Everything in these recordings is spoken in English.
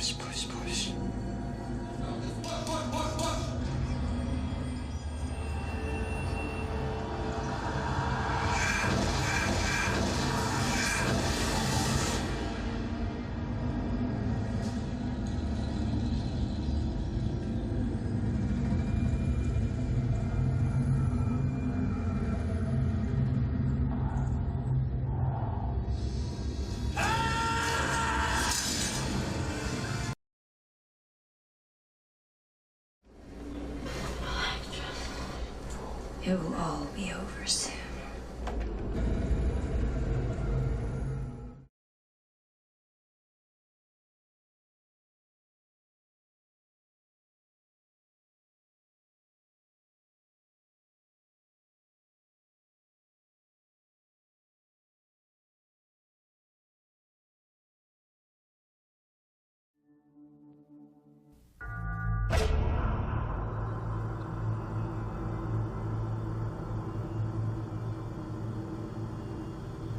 push, push, push. It will all be over soon.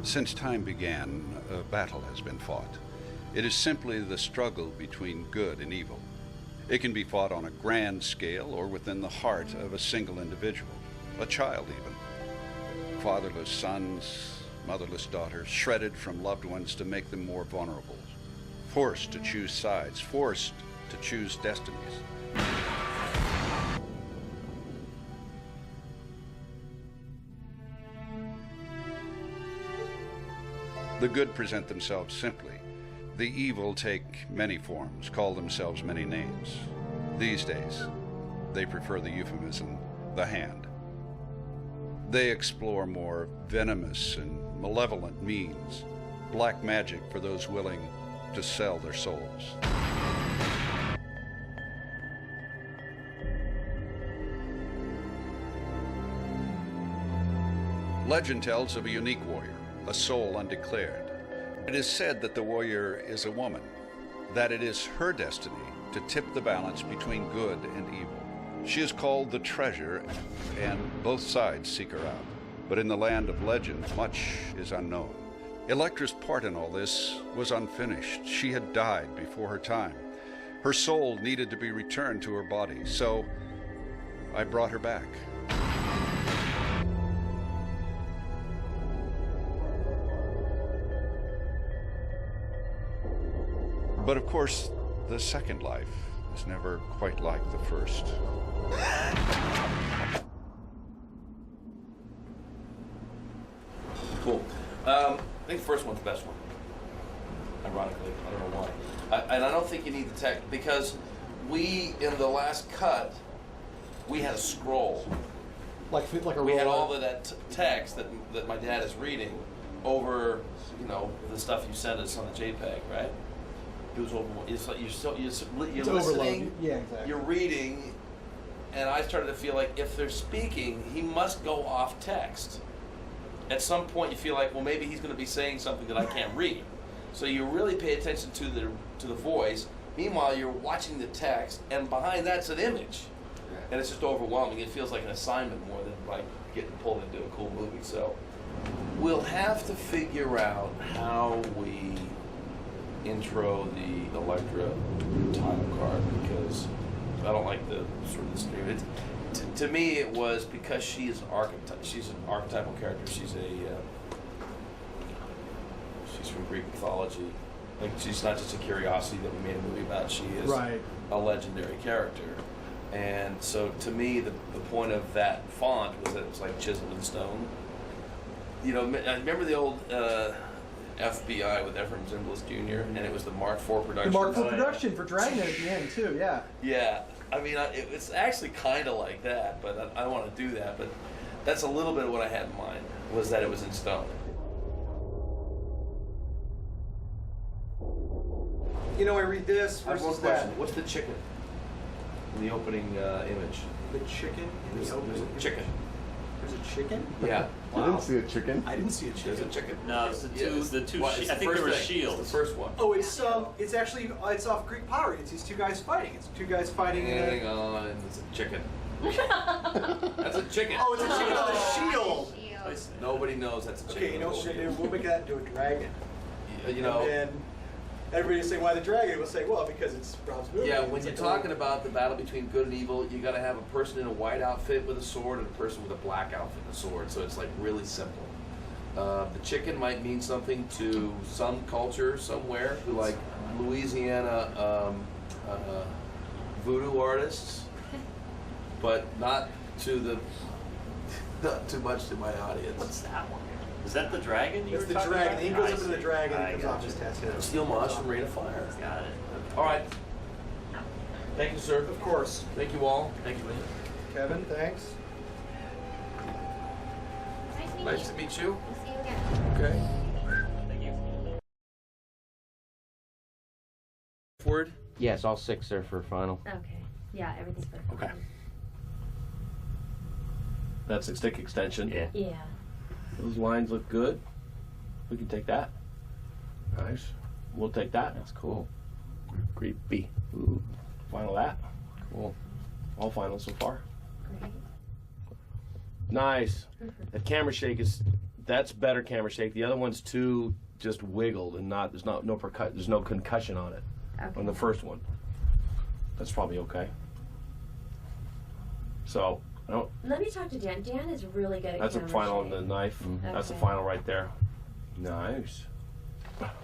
Since time began, a battle has been fought. It is simply the struggle between good and evil. It can be fought on a grand scale or within the heart of a single individual, a child even. Fatherless sons, motherless daughters, shredded from loved ones to make them more vulnerable, forced to choose sides, forced to choose destinies. The good present themselves simply. The evil take many forms, call themselves many names. These days, they prefer the euphemism, the hand. They explore more venomous and malevolent means, black magic for those willing to sell their souls. Legend tells of a unique warrior, a soul undeclared. It is said that the warrior is a woman, that it is her destiny to tip the balance between good and evil. She is called the treasure, and both sides seek her out. But in the land of legend, much is unknown. Elektra's part in all this was unfinished. She had died before her time. Her soul needed to be returned to her body, so I brought her back. But of course, the second life is never quite like the first. Cool. I think the first one's the best one. Ironically, I don't know why. And I don't think you need the text, because we, in the last cut, we had a scroll. Like a We had all of that text that my dad is reading over, the stuff you sent us on the JPEG, right? It was over. It's like you're listening. Yeah, exactly. You're reading, and I started to feel like if they're speaking, he must go off text. At some point, you feel like, well, maybe he's going to be saying something that I can't read. So you really pay attention to the voice. Meanwhile, you're watching the text, and behind that's an image, and it's just overwhelming. It feels like an assignment more than like getting pulled into a cool movie. So we'll have to figure out how we intro the Elektra title card, because I don't like the sort of the stream. To me, it was because she is an archetype. She's an archetypal character. She's from Greek mythology. Like, she's not just a curiosity that we made a movie about. She is a legendary character. And so, to me, the point of that font was that it was like chiseled in stone. I remember the old FBI with Ephraim Zimbalist Jr., and it was the Mark IV production. The Mark IV production for Dragnet at the end, too, yeah. Yeah. I mean, it's actually kind of like that, but I don't want to do that. But that's a little bit of what I had in mind, was that it was in stone. I read this versus that. What's the chicken in the opening image? The chicken in the opening? There's a chicken. There's a chicken? Yeah. Wow. I didn't see a chicken. I didn't see a chicken. There's a chicken. No, it's the two. I think there were shields. It's the first one. Oh, it's actually it's off Greek pottery. It's these two guys fighting. It's two guys fighting. Hang on, it's a chicken. That's a chicken. Oh, it's a chicken on the shield. Nobody knows that's a chicken. Okay, maybe we'll make that into a dragon. And then everybody will say, why the dragon? We'll say, well, because it's Rob's movie. Yeah, when you're talking about the battle between good and evil, you got to have a person in a white outfit with a sword and a person with a black outfit and a sword. So it's like really simple. The chicken might mean something to some culture somewhere, who like Louisiana voodoo artists, but not too much to my audience. What's that one? Is that the dragon? It's the dragon. He goes up to the dragon and comes off his tattoo. Steel Mosh from Rain of Fire. Got it. All right. Thank you, sir. Of course. Thank you all. Thank you, Linda. Kevin, thanks. Nice to meet you. We'll see you again. Okay. Thank you. Word. Yes, all 6 are for final. Okay. Yeah, everything's perfect. Okay. That's a stick extension. Yeah. Yeah. Those lines look good. We can take that. Nice. We'll take that. That's cool. Creepy. Ooh. Final that. Cool. All finals so far. Great. Nice. That camera shake that's better camera shake. The other one's too just wiggled and there's no concussion on it. Okay. On the first one. That's probably okay. So, I don't. Let me talk to Dan. Dan is really good at That's a camera final on shake. the knife. That's the Okay. final right there. Nice.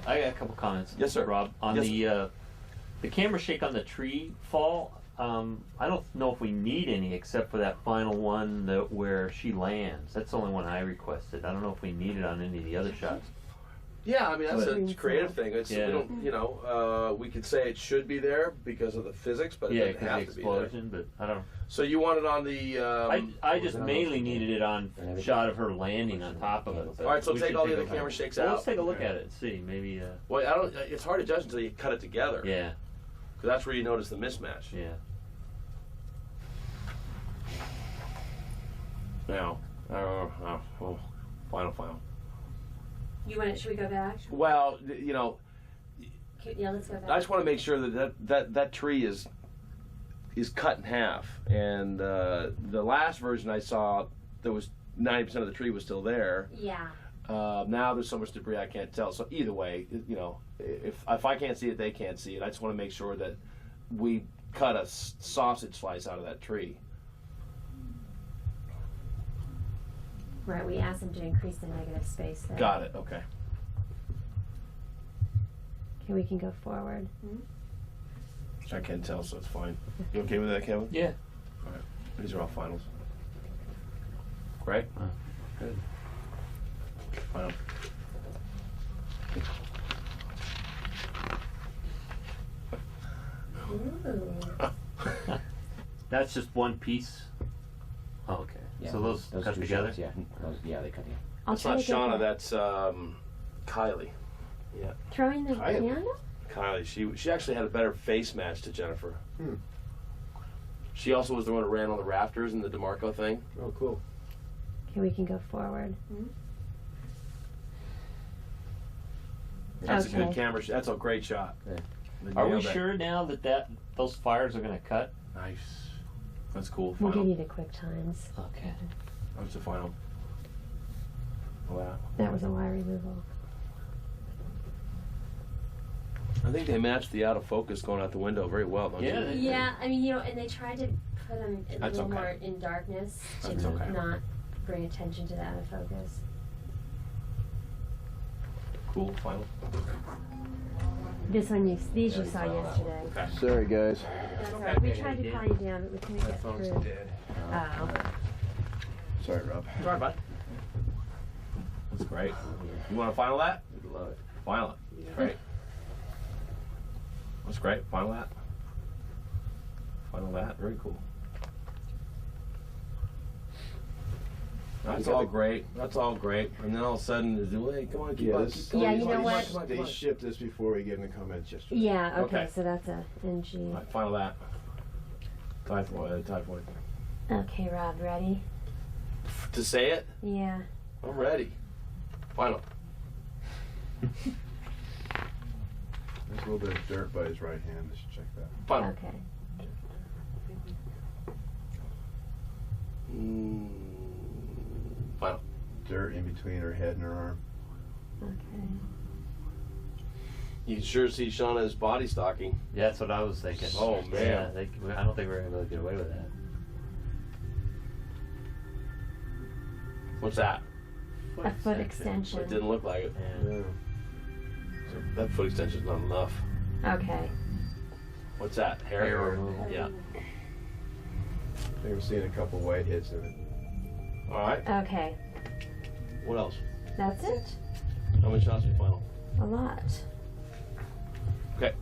I got a couple comments. Yes, sir. Rob, on Yes. the camera shake on the tree fall. I don't know if we need any except for that final one where she lands. That's the only one I requested. I don't know if we need it on any of the other shots. Yeah, I mean that's But- a creative thing. It's Yeah. we don't, we could say it should be there because of the physics, but Yeah, it because doesn't the have to be there. explosion, but I don't. So you want it on the? I just mainly needed it on shot of her landing on top of it. All right, so We take should all the a other look. camera shakes Well, out. let's take a look at it and see. Maybe. Well, I don't. It's hard to judge until you cut it together. Yeah. Because that's where you notice the mismatch. Yeah. Now, final. You want it? Should we go back? Well, Okay, yeah, let's go back. I just want to make sure that tree is cut in half. And the last version I saw, there was 90% of the tree was still there. Yeah. Now there's so much debris I can't tell. So either way, if I can't see it, they can't see it. I just want to make sure that we cut a sausage slice out of that tree. Right, we asked them to increase the negative space there. Got it. Okay. Okay, we can go forward. I can't tell, so it's fine. You okay with that, Kevin? Yeah. All right. These are all finals. Right? Good. Final. Ooh. That's just one piece. Oh, okay. Yeah, So those cut 2 together. shots, yeah. Yeah, they cut together. I'll That's try not to get Shauna, that. that's Kylie. Yeah. Throwing the Kylie. piano? Kylie. She actually had a better face match to Jennifer. She also was the one that ran on the rafters in the DeMarco thing. Oh, cool. Okay, we can go forward. That's a good Okay. camera. That's a great shot. Yeah. They Are we nailed it. sure now that those fires are going to cut? Nice. That's cool. We'll give Final. you the quick times. Okay. That's the final. Wow. That was a wire removal. I think they matched the out of focus going out the window very well, don't Yeah, you? they- Yeah, I mean, and they tried to put them a That's little okay. more in darkness to That's okay. not bring attention to the out of focus. Cool. Final. These you saw yesterday. Okay. Sorry, guys. That's all right. We tried to call you down, but we couldn't get through. dead. Oh. Sorry, Rob. Sorry, bud. That's great. You want to final that? I'd love it. Final it. Great. That's great. Final that. Final that. Very cool. That's all great. That's all great. And then all of a sudden, hey, come on, keep Yeah, on, this- keep going. Yeah, you keep know on, what? Come on, come They on. shipped this before we gave them the comments yesterday. Yeah, okay, Okay. so that's a NG. All right, final that. Typhoid. Okay, Rob, ready? To say it, Yeah. I'm ready. Final. There's a little bit of dirt by his right hand. Let's check that. Final. Okay. Final. Dirt in between her head and her arm. Okay. You sure see Shauna's body stocking. Yeah, that's what I was thinking. Oh, man. Yeah, I don't think we're gonna be able to get away with that. What's that? A foot extension. It didn't look like it. Yeah. So that foot extension's not enough. Okay. What's that? Hair removal. Yeah. I think we're seeing a couple whiteheads in it. All right. Okay. What else? That's it? How many shots are you final? A lot. Okay.